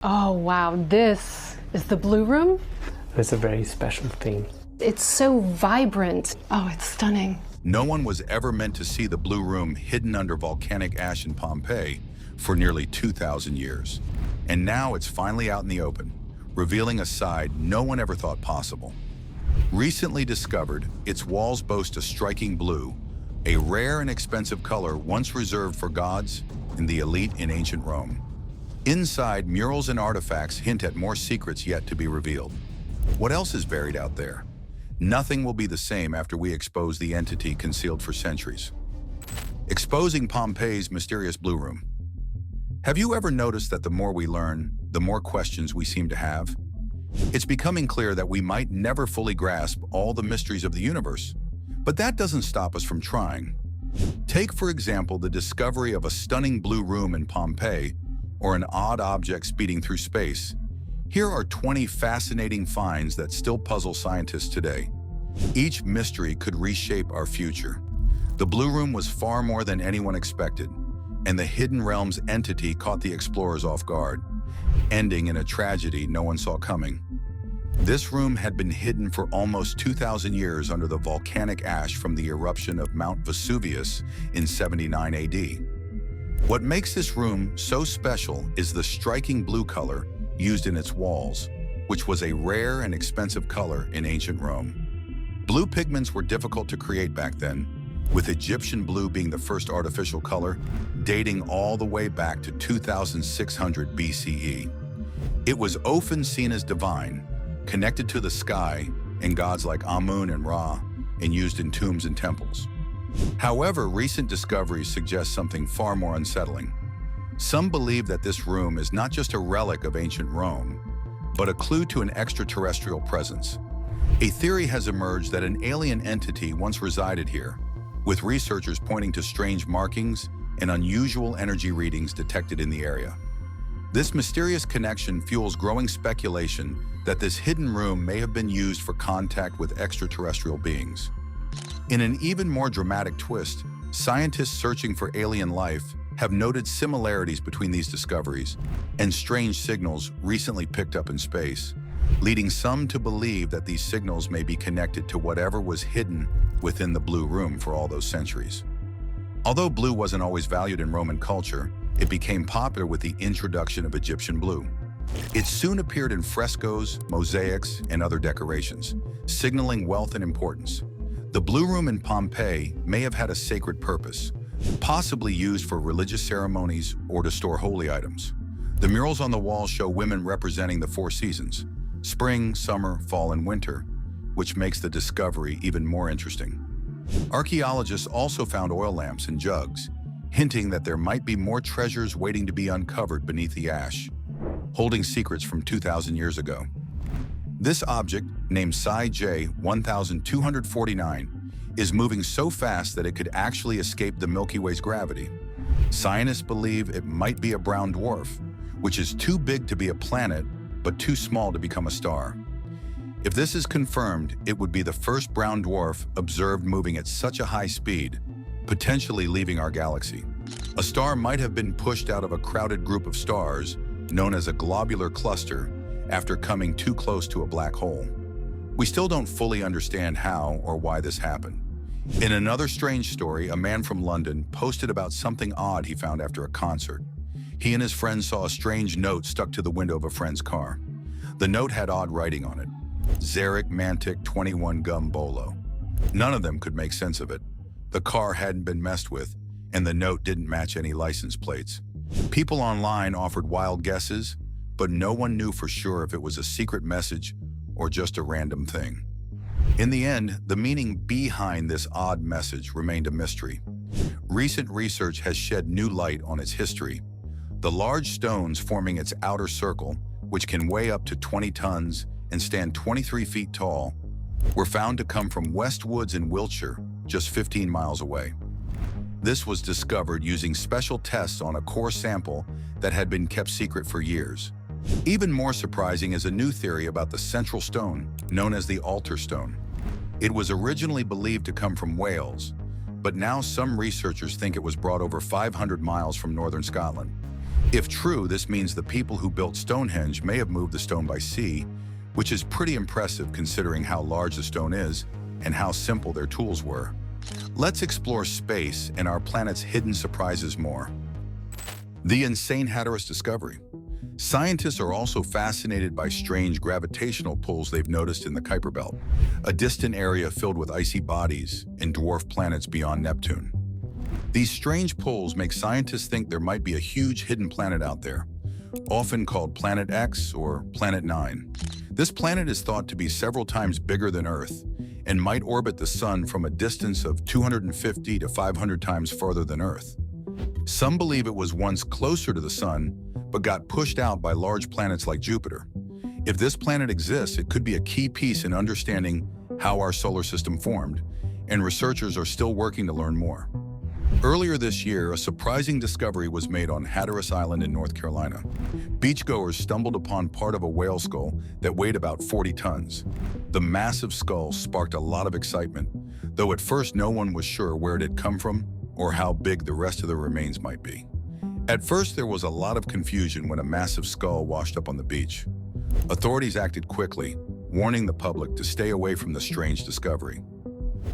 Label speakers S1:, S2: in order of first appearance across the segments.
S1: Oh, wow. This is the Blue Room?
S2: It's a very special thing.
S1: It's so vibrant. Oh, it's stunning.
S3: No one was ever meant to see the Blue Room hidden under volcanic ash in Pompeii for nearly 2,000 years. And now it's finally out in the open, revealing a side no one ever thought possible. Recently discovered, its walls boast a striking blue, a rare and expensive color once reserved for gods and the elite in ancient Rome. Inside, murals and artifacts hint at more secrets yet to be revealed. What else is buried out there? Nothing will be the same after we expose the entity concealed for centuries. Exposing Pompeii's mysterious Blue Room. Have you ever noticed that the more we learn, the more questions we seem to have? It's becoming clear that we might never fully grasp all the mysteries of the universe, but that doesn't stop us from trying. Take, for example, the discovery of a stunning blue room in Pompeii or an odd object speeding through space. Here are 20 fascinating finds that still puzzle scientists today. Each mystery could reshape our future. The Blue Room was far more than anyone expected, and the Hidden Realms entity caught the explorers off guard, ending in a tragedy no one saw coming. This room had been hidden for almost 2,000 years under the volcanic ash from the eruption of Mount Vesuvius in 79 AD. What makes this room so special is the striking blue color used in its walls, which was a rare and expensive color in ancient Rome. Blue pigments were difficult to create back then, with Egyptian blue being the first artificial color, dating all the way back to 2600 BCE. It was often seen as divine, connected to the sky and gods like Amun and Ra, and used in tombs and temples. However, recent discoveries suggest something far more unsettling. Some believe that this room is not just a relic of ancient Rome, but a clue to an extraterrestrial presence. A theory has emerged that an alien entity once resided here, with researchers pointing to strange markings and unusual energy readings detected in the area. This mysterious connection fuels growing speculation that this hidden room may have been used for contact with extraterrestrial beings. In an even more dramatic twist, scientists searching for alien life have noted similarities between these discoveries and strange signals recently picked up in space, leading some to believe that these signals may be connected to whatever was hidden within the Blue Room for all those centuries. Although blue wasn't always valued in Roman culture, it became popular with the introduction of Egyptian blue. It soon appeared in frescoes, mosaics, and other decorations, signaling wealth and importance. The Blue Room in Pompeii may have had a sacred purpose, possibly used for religious ceremonies or to store holy items. The murals on the walls show women representing the four seasons: spring, summer, fall, and winter, which makes the discovery even more interesting. Archaeologists also found oil lamps and jugs, hinting that there might be more treasures waiting to be uncovered beneath the ash, holding secrets from 2,000 years ago. This object, named Psi J 1249, is moving so fast that it could actually escape the Milky Way's gravity. Scientists believe it might be a brown dwarf, which is too big to be a planet, but too small to become a star. If this is confirmed, it would be the first brown dwarf observed moving at such a high speed, potentially leaving our galaxy. A star might have been pushed out of a crowded group of stars, known as a globular cluster, after coming too close to a black hole. We still don't fully understand how or why this happened. In another strange story, a man from London posted about something odd he found after a concert. He and his friends saw a strange note stuck to the window of a friend's car. The note had odd writing on it: Xeric Mantic 21 Gum Bolo. None of them could make sense of it. The car hadn't been messed with, and the note didn't match any license plates. People online offered wild guesses, but no one knew for sure if it was a secret message or just a random thing. In the end, the meaning behind this odd message remained a mystery. Recent research has shed new light on its history. The large stones forming its outer circle, which can weigh up to 20 tons and stand 23 feet tall, were found to come from West Woods in Wiltshire, just 15 miles away. This was discovered using special tests on a core sample that had been kept secret for years. Even more surprising is a new theory about the central stone, known as the altar stone. It was originally believed to come from Wales, but now some researchers think it was brought over 500 miles from northern Scotland. If true, this means the people who built Stonehenge may have moved the stone by sea, which is pretty impressive considering how large the stone is and how simple their tools were. Let's explore space and our planet's hidden surprises more. The insane Hatteras discovery. Scientists are also fascinated by strange gravitational pulls they've noticed in the Kuiper Belt, a distant area filled with icy bodies and dwarf planets beyond Neptune. These strange pulls make scientists think there might be a huge hidden planet out there, often called Planet X or Planet 9. This planet is thought to be several times bigger than Earth and might orbit the Sun from a distance of 250 to 500 times farther than Earth. Some believe it was once closer to the Sun, but got pushed out by large planets like Jupiter. If this planet exists, it could be a key piece in understanding how our solar system formed, and researchers are still working to learn more. Earlier this year, a surprising discovery was made on Hatteras Island in North Carolina. Beachgoers stumbled upon part of a whale skull that weighed about 40 tons. The massive skull sparked a lot of excitement, though at first no one was sure where it had come from or how big the rest of the remains might be. At first, there was a lot of confusion when a massive skull washed up on the beach. Authorities acted quickly, warning the public to stay away from the strange discovery.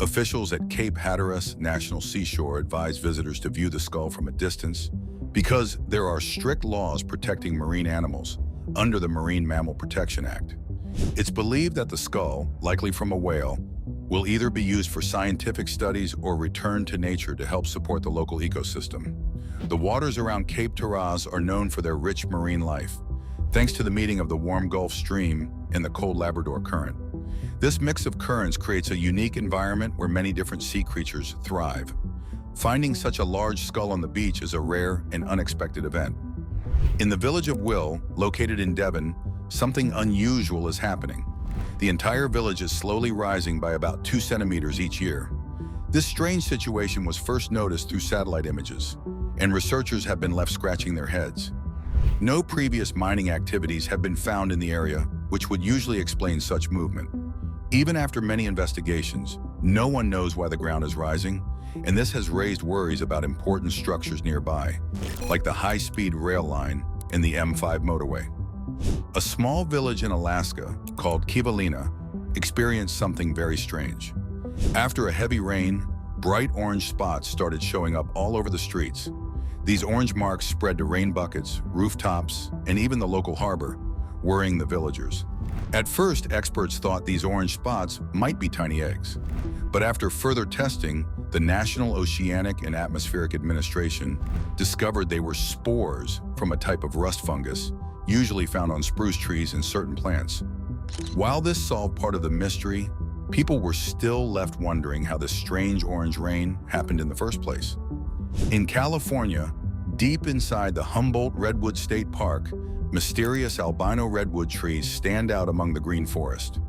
S3: Officials at Cape Hatteras National Seashore advised visitors to view the skull from a distance because there are strict laws protecting marine animals under the Marine Mammal Protection Act. It's believed that the skull, likely from a whale, will either be used for scientific studies or returned to nature to help support the local ecosystem. The waters around Cape Hatteras are known for their rich marine life, thanks to the meeting of the warm Gulf Stream and the cold Labrador Current. This mix of currents creates a unique environment where many different sea creatures thrive. Finding such a large skull on the beach is a rare and unexpected event. In the village of Will, located in Devon, something unusual is happening. The entire village is slowly rising by about 2 centimeters each year. This strange situation was first noticed through satellite images, and researchers have been left scratching their heads. No previous mining activities have been found in the area, which would usually explain such movement. Even after many investigations, no one knows why the ground is rising, and this has raised worries about important structures nearby, like the high-speed rail line and the M5 motorway. A small village in Alaska called Kivalina experienced something very strange. After a heavy rain, bright orange spots started showing up all over the streets. These orange marks spread to rain buckets, rooftops, and even the local harbor, worrying the villagers. At first, experts thought these orange spots might be tiny eggs. But after further testing, the National Oceanic and Atmospheric Administration discovered they were spores from a type of rust fungus, usually found on spruce trees and certain plants. While this solved part of the mystery, people were still left wondering how this strange orange rain happened in the first place. In California, deep inside the Humboldt Redwood State Park, mysterious albino redwood trees stand out among the green forest.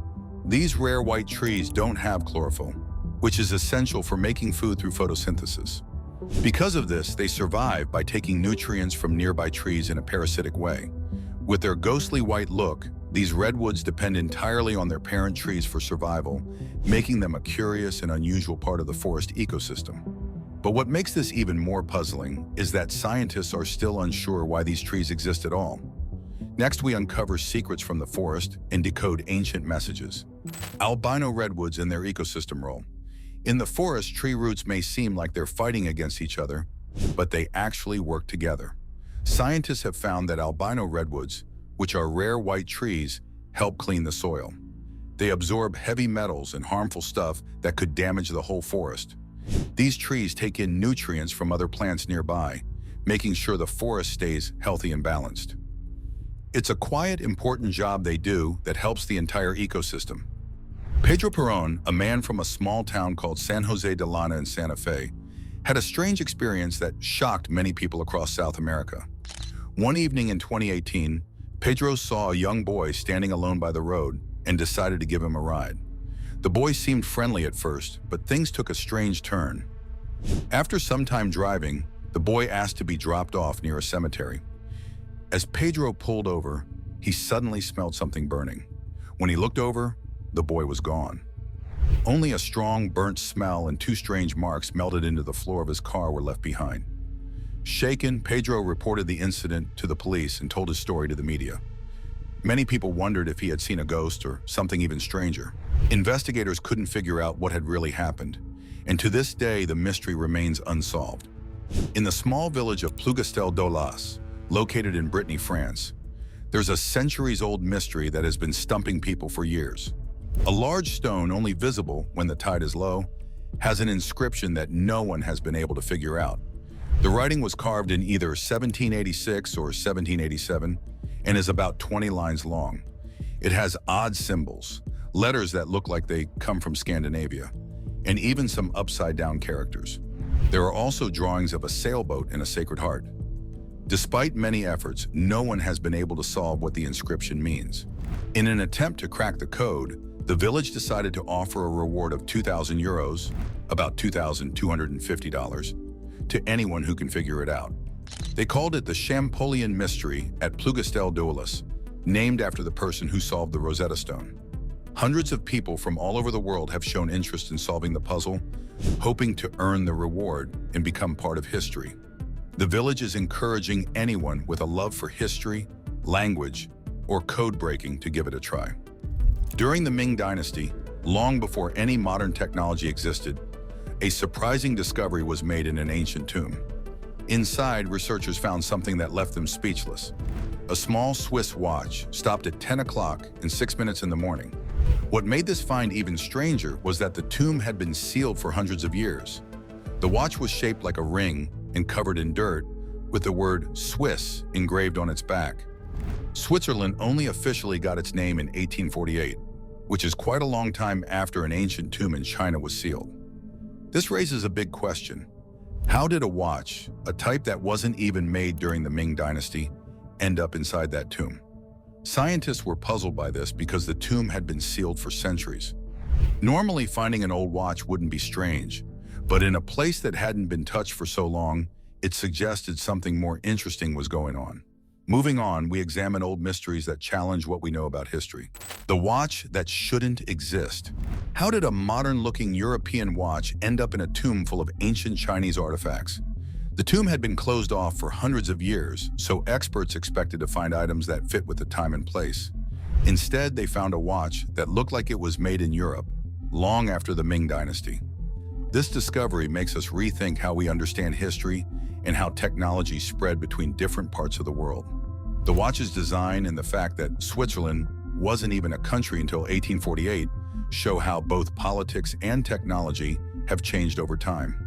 S3: These rare white trees don't have chlorophyll, which is essential for making food through photosynthesis. Because of this, they survive by taking nutrients from nearby trees in a parasitic way. With their ghostly white look, these redwoods depend entirely on their parent trees for survival, making them a curious and unusual part of the forest ecosystem. But what makes this even more puzzling is that scientists are still unsure why these trees exist at all. Next, we uncover secrets from the forest and decode ancient messages. Albino redwoods and their ecosystem role. In the forest, tree roots may seem like they're fighting against each other, but they actually work together. Scientists have found that albino redwoods, which are rare white trees, help clean the soil. They absorb heavy metals and harmful stuff that could damage the whole forest. These trees take in nutrients from other plants nearby, making sure the forest stays healthy and balanced. It's a quiet, important job they do that helps the entire ecosystem. Pedro Perón, a man from a small town called San Jose de Lana in Santa Fe, had a strange experience that shocked many people across South America. One evening in 2018, Pedro saw a young boy standing alone by the road and decided to give him a ride. The boy seemed friendly at first, but things took a strange turn. After some time driving, the boy asked to be dropped off near a cemetery. As Pedro pulled over, he suddenly smelled something burning. When he looked over, the boy was gone. Only a strong, burnt smell and 2 strange marks melted into the floor of his car were left behind. Shaken, Pedro reported the incident to the police and told his story to the media. Many people wondered if he had seen a ghost or something even stranger. Investigators couldn't figure out what had really happened, and to this day the mystery remains unsolved. In the small village of Plougastel-Dolas, located in Brittany, France, there's a centuries-old mystery that has been stumping people for years. A large stone, only visible when the tide is low, has an inscription that no one has been able to figure out. The writing was carved in either 1786 or 1787 and is about 20 lines long. It has odd symbols, letters that look like they come from Scandinavia, and even some upside-down characters. There are also drawings of a sailboat and a Sacred Heart. Despite many efforts, no one has been able to solve what the inscription means. In an attempt to crack the code, the village decided to offer a reward of 2,000 euros, about $2,250, to anyone who can figure it out. They called it the Champollion Mystery at Plougastel-Dolas, named after the person who solved the Rosetta Stone. Hundreds of people from all over the world have shown interest in solving the puzzle, hoping to earn the reward and become part of history. The village is encouraging anyone with a love for history, language, or code breaking to give it a try. During the Ming Dynasty, long before any modern technology existed, a surprising discovery was made in an ancient tomb. Inside, researchers found something that left them speechless. A small Swiss watch stopped at 10 o'clock and 6 minutes in the morning. What made this find even stranger was that the tomb had been sealed for hundreds of years. The watch was shaped like a ring and covered in dirt, with the word Swiss engraved on its back. Switzerland only officially got its name in 1848, which is quite a long time after an ancient tomb in China was sealed. This raises a big question. How did a watch, a type that wasn't even made during the Ming Dynasty, end up inside that tomb? Scientists were puzzled by this because the tomb had been sealed for centuries. Normally, finding an old watch wouldn't be strange, but in a place that hadn't been touched for so long, it suggested something more interesting was going on. Moving on, we examine old mysteries that challenge what we know about history. The watch that shouldn't exist. How did a modern-looking European watch end up in a tomb full of ancient Chinese artifacts? The tomb had been closed off for hundreds of years, so experts expected to find items that fit with the time and place. Instead, they found a watch that looked like it was made in Europe, long after the Ming Dynasty. This discovery makes us rethink how we understand history and how technology spread between different parts of the world. The watch's design and the fact that Switzerland wasn't even a country until 1848 show how both politics and technology have changed over time.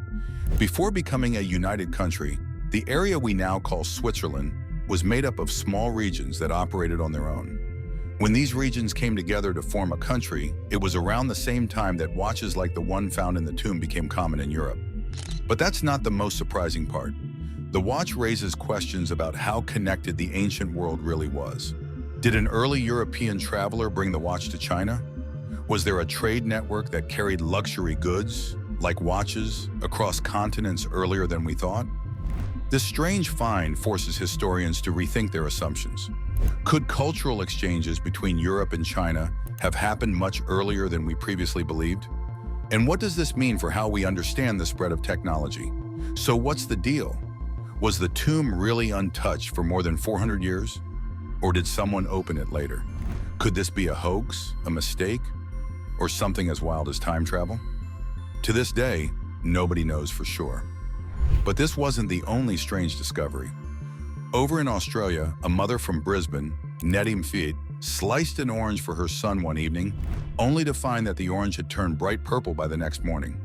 S3: Before becoming a united country, the area we now call Switzerland was made up of small regions that operated on their own. When these regions came together to form a country, it was around the same time that watches like the one found in the tomb became common in Europe. But that's not the most surprising part. The watch raises questions about how connected the ancient world really was. Did an early European traveler bring the watch to China? Was there a trade network that carried luxury goods, like watches, across continents earlier than we thought? This strange find forces historians to rethink their assumptions. Could cultural exchanges between Europe and China have happened much earlier than we previously believed? And what does this mean for how we understand the spread of technology? So what's the deal? Was the tomb really untouched for more than 400 years? Or did someone open it later? Could this be a hoax, a mistake, or something as wild as time travel? To this day, nobody knows for sure. But this wasn't the only strange discovery. Over in Australia, a mother from Brisbane, Nettie Mfeet, sliced an orange for her son one evening, only to find that the orange had turned bright purple by the next morning.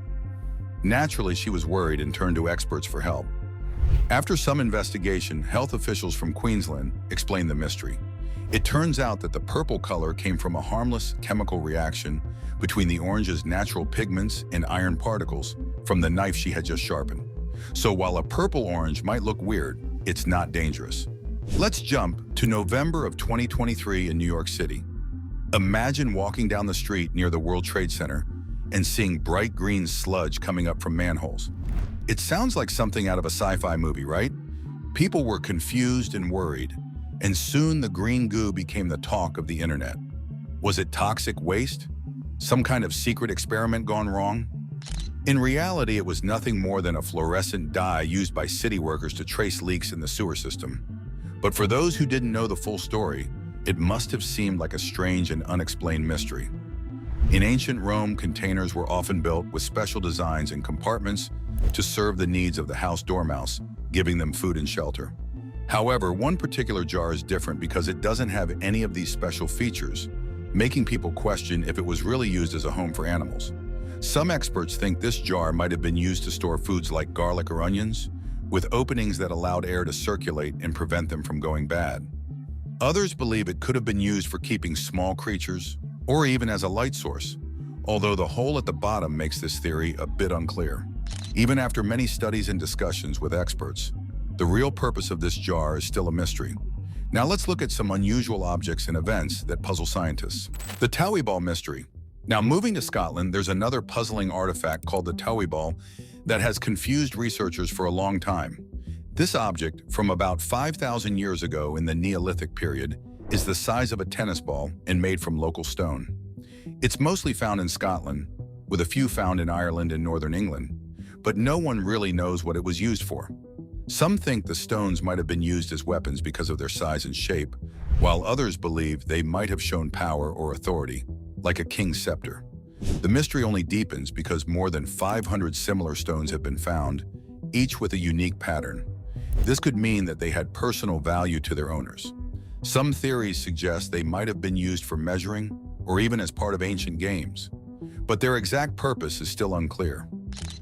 S3: Naturally, she was worried and turned to experts for help. After some investigation, health officials from Queensland explained the mystery. It turns out that the purple color came from a harmless chemical reaction between the orange's natural pigments and iron particles from the knife she had just sharpened. So while a purple orange might look weird, it's not dangerous. Let's jump to November of 2023 in New York City. Imagine walking down the street near the World Trade Center and seeing bright green sludge coming up from manholes. It sounds like something out of a sci-fi movie, right? People were confused and worried, and soon the green goo became the talk of the internet. Was it toxic waste? Some kind of secret experiment gone wrong? In reality, it was nothing more than a fluorescent dye used by city workers to trace leaks in the sewer system. But for those who didn't know the full story, it must have seemed like a strange and unexplained mystery. In ancient Rome, containers were often built with special designs and compartments to serve the needs of the house dormouse, giving them food and shelter. However, one particular jar is different because it doesn't have any of these special features, making people question if it was really used as a home for animals. Some experts think this jar might have been used to store foods like garlic or onions, with openings that allowed air to circulate and prevent them from going bad. Others believe it could have been used for keeping small creatures, or even as a light source, although the hole at the bottom makes this theory a bit unclear. Even after many studies and discussions with experts, the real purpose of this jar is still a mystery. Now let's look at some unusual objects and events that puzzle scientists. The Towie Ball mystery. Now, moving to Scotland, there's another puzzling artifact called the Towie Ball that has confused researchers for a long time. This object, from about 5,000 years ago in the Neolithic period, is the size of a tennis ball and made from local stone. It's mostly found in Scotland, with a few found in Ireland and northern England, but no one really knows what it was used for. Some think the stones might have been used as weapons because of their size and shape, while others believe they might have shown power or authority, like a king's scepter. The mystery only deepens because more than 500 similar stones have been found, each with a unique pattern. This could mean that they had personal value to their owners. Some theories suggest they might have been used for measuring or even as part of ancient games, but their exact purpose is still unclear.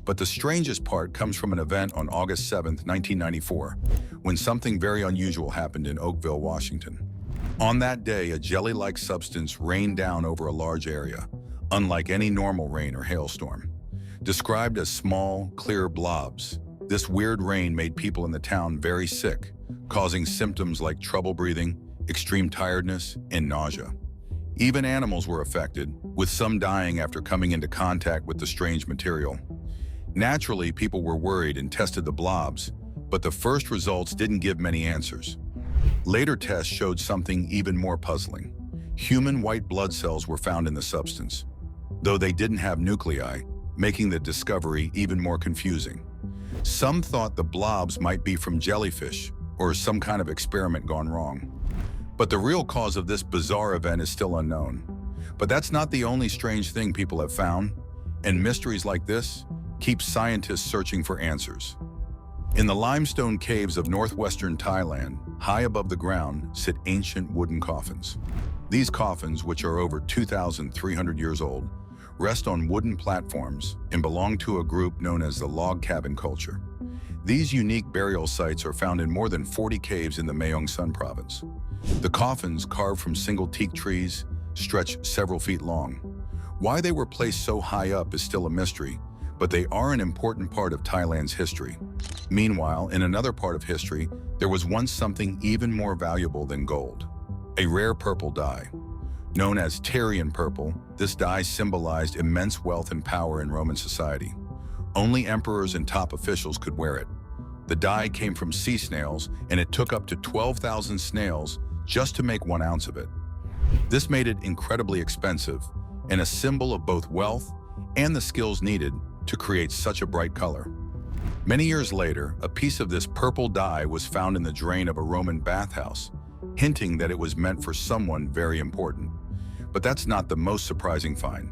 S3: But the strangest part comes from an event on August 7, 1994, when something very unusual happened in Oakville, Washington. On that day, a jelly-like substance rained down over a large area, unlike any normal rain or hailstorm. Described as small, clear blobs, this weird rain made people in the town very sick, causing symptoms like trouble breathing, extreme tiredness, and nausea. Even animals were affected, with some dying after coming into contact with the strange material. Naturally, people were worried and tested the blobs, but the first results didn't give many answers. Later tests showed something even more puzzling. Human white blood cells were found in the substance, though they didn't have nuclei, making the discovery even more confusing. Some thought the blobs might be from jellyfish or some kind of experiment gone wrong. But the real cause of this bizarre event is still unknown. But that's not the only strange thing people have found, and mysteries like this keep scientists searching for answers. In the limestone caves of northwestern Thailand, high above the ground, sit ancient wooden coffins. These coffins, which are over 2,300 years old, rest on wooden platforms and belong to a group known as the log cabin culture. These unique burial sites are found in more than 40 caves in the Mae Sun province. The coffins, carved from single teak trees, stretch several feet long. Why they were placed so high up is still a mystery, but they are an important part of Thailand's history. Meanwhile, in another part of history, there was once something even more valuable than gold: a rare purple dye. Known as Tyrian purple, this dye symbolized immense wealth and power in Roman society. Only emperors and top officials could wear it. The dye came from sea snails, and it took up to 12,000 snails just to make 1 ounce of it. This made it incredibly expensive and a symbol of both wealth and the skills needed to create such a bright color. Many years later, a piece of this purple dye was found in the drain of a Roman bathhouse, hinting that it was meant for someone very important. But that's not the most surprising find.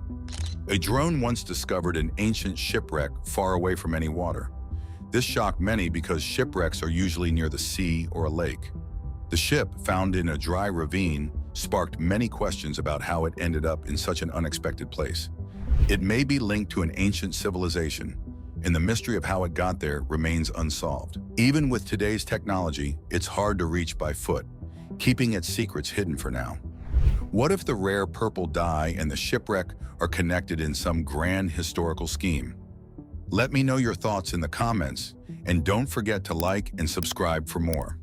S3: A drone once discovered an ancient shipwreck far away from any water. This shocked many because shipwrecks are usually near the sea or a lake. The ship, found in a dry ravine, sparked many questions about how it ended up in such an unexpected place. It may be linked to an ancient civilization, and the mystery of how it got there remains unsolved. Even with today's technology, it's hard to reach by foot, keeping its secrets hidden for now. What if the rare purple dye and the shipwreck are connected in some grand historical scheme? Let me know your thoughts in the comments, and don't forget to like and subscribe for more.